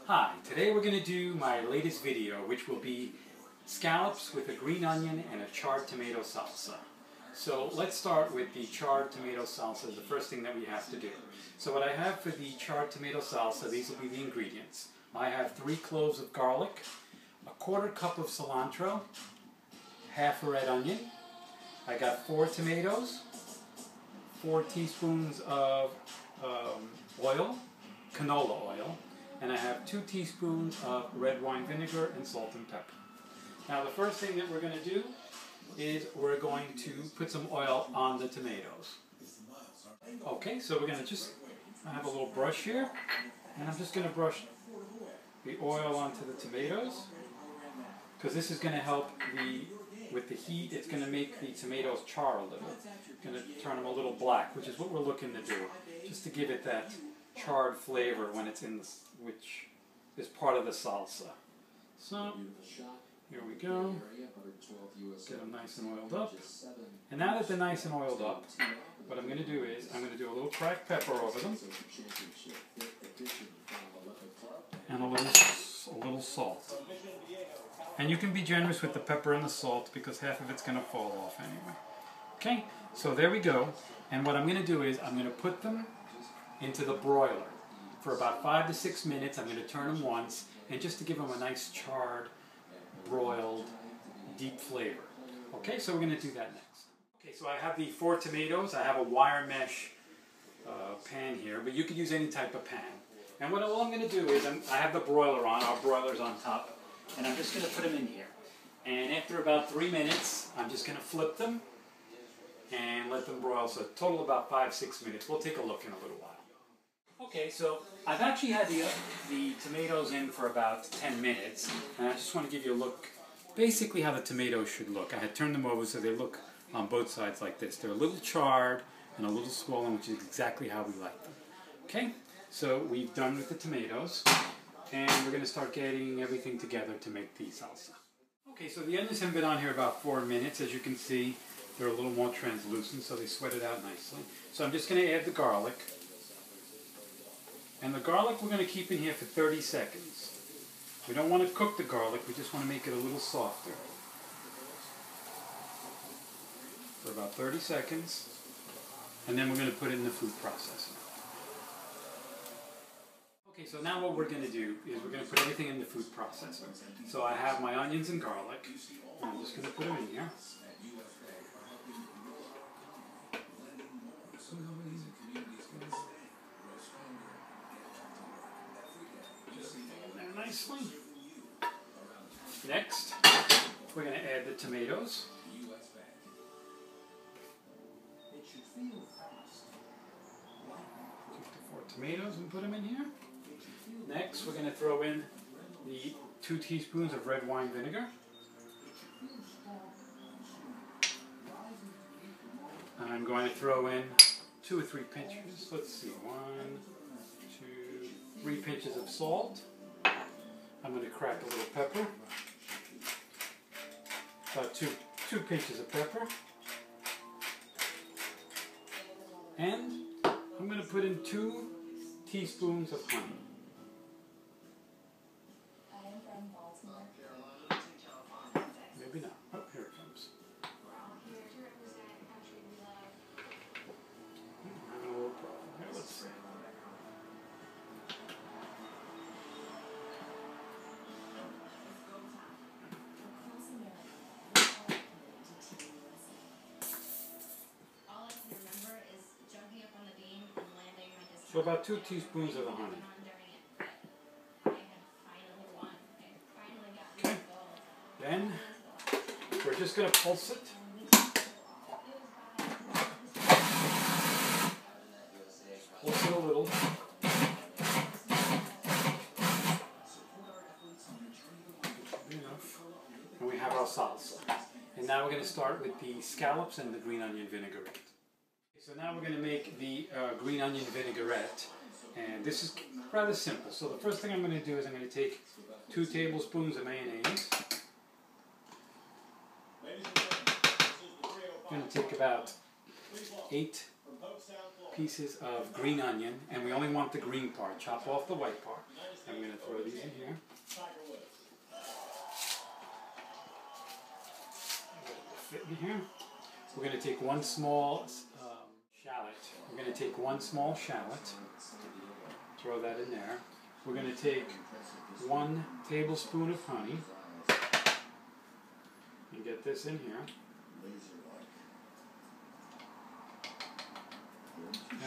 Hi, today we're going to do my latest video, which will be scallops with a green onion and a charred tomato salsa. So let's start with the charred tomato salsa, the first thing that we have to do. So what I have for the charred tomato salsa, these will be the ingredients. I have 3 cloves of garlic, a 1/4 cup of cilantro, half a red onion. I got 4 tomatoes, 4 teaspoons of oil, canola oil, and I have 2 teaspoons of red wine vinegar and salt and pepper. Now the first thing that we're going to do is we're going to put some oil on the tomatoes. Okay, so we're going to I have a little brush here, and I'm just going to brush the oil onto the tomatoes, because this is going to help with the heat. It's going to make the tomatoes char a little. It's going to turn them a little black, which is what we're looking to do, just to give it that charred flavor when it's in which is part of the salsa. So here we go. Get them nice and oiled up. And now that they're nice and oiled up, what I'm going to do is I'm going to do a little cracked pepper over them and a little salt. And you can be generous with the pepper and the salt because half of it's going to fall off anyway. Okay, so there we go. And what I'm going to do is I'm going to put them into the broiler for about 5 to 6 minutes. I'm going to turn them once, and just to give them a nice charred, broiled, deep flavor. Okay, so we're going to do that next. Okay, so I have the 4 tomatoes. I have a wire mesh pan here, but you could use any type of pan. And all I'm going to do is I have the broiler on. Our broiler's on top, and I'm just going to put them in here. And after about 3 minutes, I'm just going to flip them and let them broil. So total about 5-6 minutes. We'll take a look in a little while. Okay, so I've actually had the tomatoes in for about 10 minutes, and I just want to give you a look, basically how the tomatoes should look. I had turned them over so they look on both sides like this. They're a little charred and a little swollen, which is exactly how we like them. Okay, so we've done with the tomatoes, and we're going to start getting everything together to make the salsa. Okay, so the onions have been on here about 4 minutes. As you can see, they're a little more translucent, so they sweated out nicely. So I'm just going to add the garlic. And the garlic we're going to keep in here for 30 seconds. We don't want to cook the garlic, we just want to make it a little softer. For about 30 seconds. And then we're going to put it in the food processor. Okay, so now what we're going to do is we're going to put everything in the food processor. So I have my onions and garlic. I'm just going to put them in here. Nicely. Next, we're going to add the tomatoes. Take the 4 tomatoes and put them in here. Next, we're going to throw in the 2 teaspoons of red wine vinegar. I'm going to throw in 2 or 3 pinches. Let's see, 1, 2, 3 pinches of salt. I'm going to crack a little pepper, about 2 pinches of pepper, and I'm going to put in 2 teaspoons of honey. Maybe not. Oh, here it comes. No problem. Here, let's see. So about 2 teaspoons of the honey. Okay. Then we're just going to pulse it. Pulse it a little. Enough. And we have our salsa. And now we're going to start with the scallops and the green onion vinaigrette. So now we're going to make the green onion vinaigrette, and this is rather simple. So the first thing I'm going to do is I'm going to take 2 tablespoons of mayonnaise. I'm going to take about 8 pieces of green onion, and we only want the green part. Chop off the white part. I'm going to throw these right here. Fit in here. We're going to take one small shallot. We're going to take one small shallot. Throw that in there. We're going to take 1 tablespoon of honey and get this in here.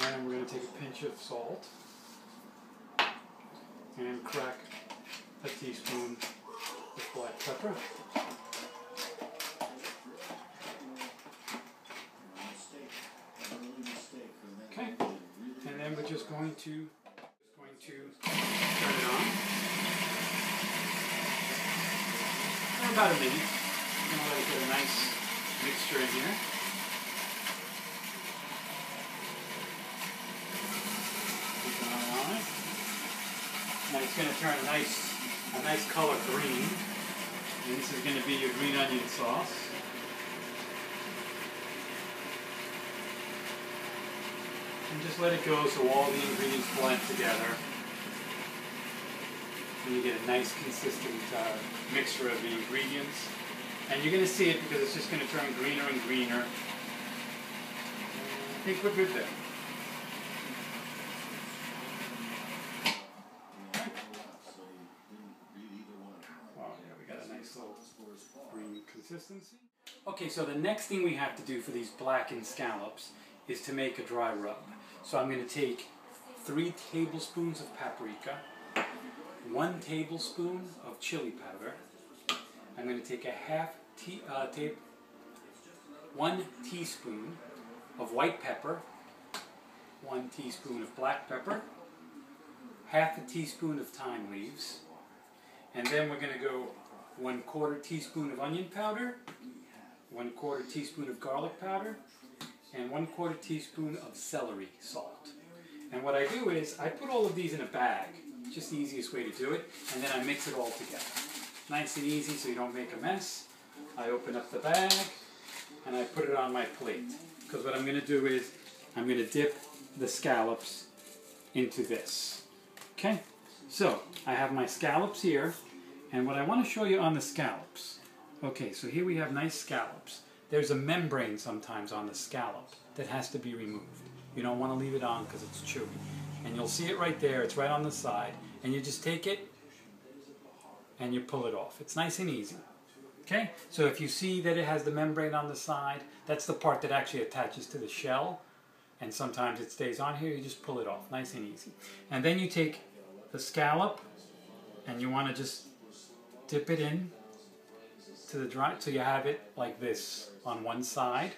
And we're going to take a pinch of salt and crack a teaspoon of black pepper. Okay, and then we're just going to turn it on for about a minute. I'm going to let it get a nice mixture in here. Keep an eye on it. And it's going to turn a nice color green. And this is going to be your green onion sauce. And just let it go so all the ingredients blend together. And you get a nice consistent mixture of the ingredients. And you're going to see it because it's just going to turn greener and greener. I think we're good there. Wow, yeah, we got a nice little green consistency. Okay, so the next thing we have to do for these blackened scallops is to make a dry rub. So I'm going to take 3 tablespoons of paprika, 1 tablespoon of chili powder. I'm going to take a 1 teaspoon of white pepper, 1 teaspoon of black pepper, half a teaspoon of thyme leaves, and then we're going to go 1/4 teaspoon of onion powder, 1/4 teaspoon of garlic powder, and 1/4 teaspoon of celery salt. And what I do is I put all of these in a bag, just the easiest way to do it, and then I mix it all together. Nice and easy so you don't make a mess. I open up the bag and I put it on my plate. Because what I'm going to do is I'm going to dip the scallops into this. Okay? So I have my scallops here, and what I want to show you on the scallops. Okay, so here we have nice scallops. There's a membrane sometimes on the scallop that has to be removed. You don't want to leave it on because it's chewy. And you'll see it right there, it's right on the side. And you just take it and you pull it off. It's nice and easy. Okay, so if you see that it has the membrane on the side, that's the part that actually attaches to the shell. And sometimes it stays on here, you just pull it off, nice and easy. And then you take the scallop and you want to just dip it in to the dry, so you have it like this on one side.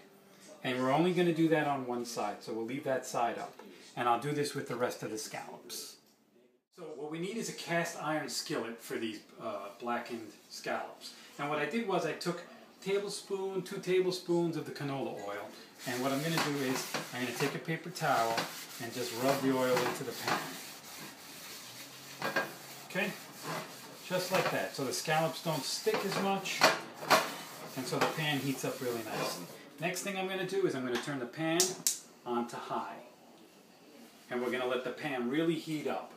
And we're only going to do that on one side, so we'll leave that side up. And I'll do this with the rest of the scallops. So what we need is a cast iron skillet for these blackened scallops. And what I did was I took 2 tablespoons of the canola oil. And what I'm going to do is I'm going to take a paper towel and just rub the oil into the pan. Okay? Just like that, so the scallops don't stick as much, and so the pan heats up really nicely. Next thing I'm going to do is I'm going to turn the pan on to high. And we're going to let the pan really heat up.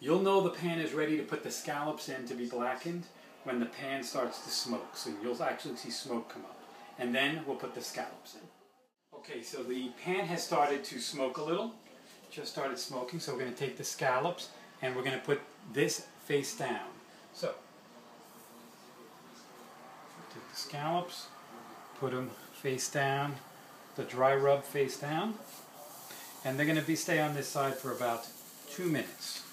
You'll know the pan is ready to put the scallops in to be blackened when the pan starts to smoke. So you'll actually see smoke come up. And then we'll put the scallops in. Okay, so the pan has started to smoke a little. Just started smoking, so we're going to take the scallops and we're going to put this face down. So, take the scallops, put them face down, the dry rub face down, and they're going to stay on this side for about 2 minutes.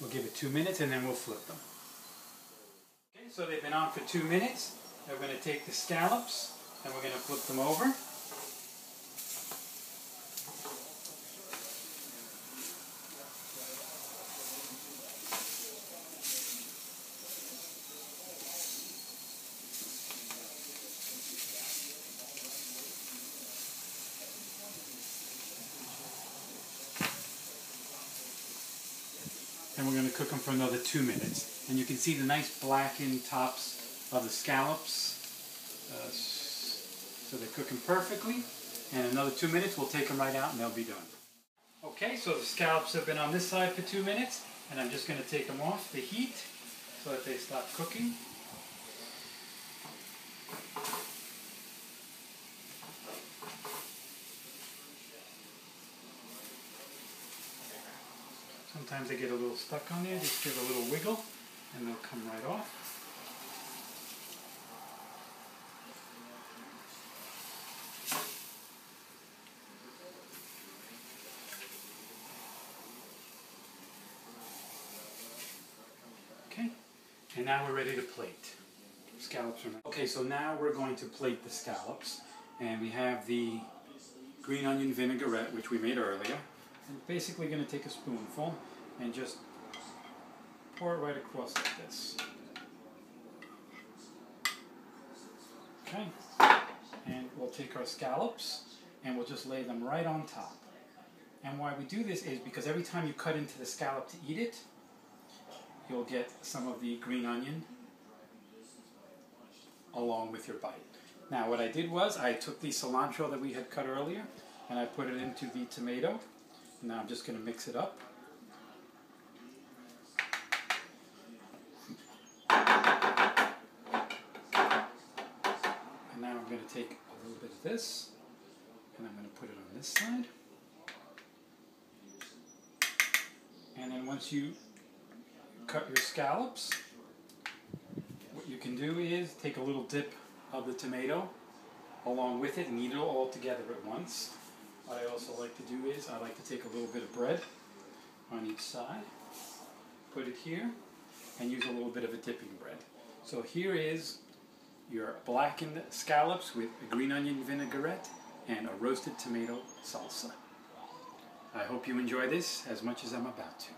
We'll give it 2 minutes and then we'll flip them. Okay, so they've been on for 2 minutes. Now we're going to take the scallops and we're going to flip them over. and we're going to cook them for another 2 minutes. And you can see the nice blackened tops of the scallops. So they're cooking perfectly. And another 2 minutes, we'll take them right out and they'll be done. Okay, so the scallops have been on this side for 2 minutes, and I'm just going to take them off the heat so that they stop cooking. Sometimes they get a little stuck on there, just give a little wiggle and they'll come right off. Okay, and now we're ready to plate. Scallops are not. Okay, so now we're going to plate the scallops, and we have the green onion vinaigrette, which we made earlier. I'm basically going to take a spoonful and just pour it right across like this. Okay, and we'll take our scallops and we'll just lay them right on top. And why we do this is because every time you cut into the scallop to eat it, you'll get some of the green onion along with your bite. Now what I did was I took the cilantro that we had cut earlier and I put it into the tomato. Now I'm just going to mix it up. And now I'm going to take a little bit of this and I'm going to put it on this side. And then once you cut your scallops, what you can do is take a little dip of the tomato along with it and eat it all together at once. What I also like to do is I like to take a little bit of bread on each side, put it here, and use a little bit of a dipping bread. So here is your blackened scallops with a green onion vinaigrette and a roasted tomato salsa. I hope you enjoy this as much as I'm about to.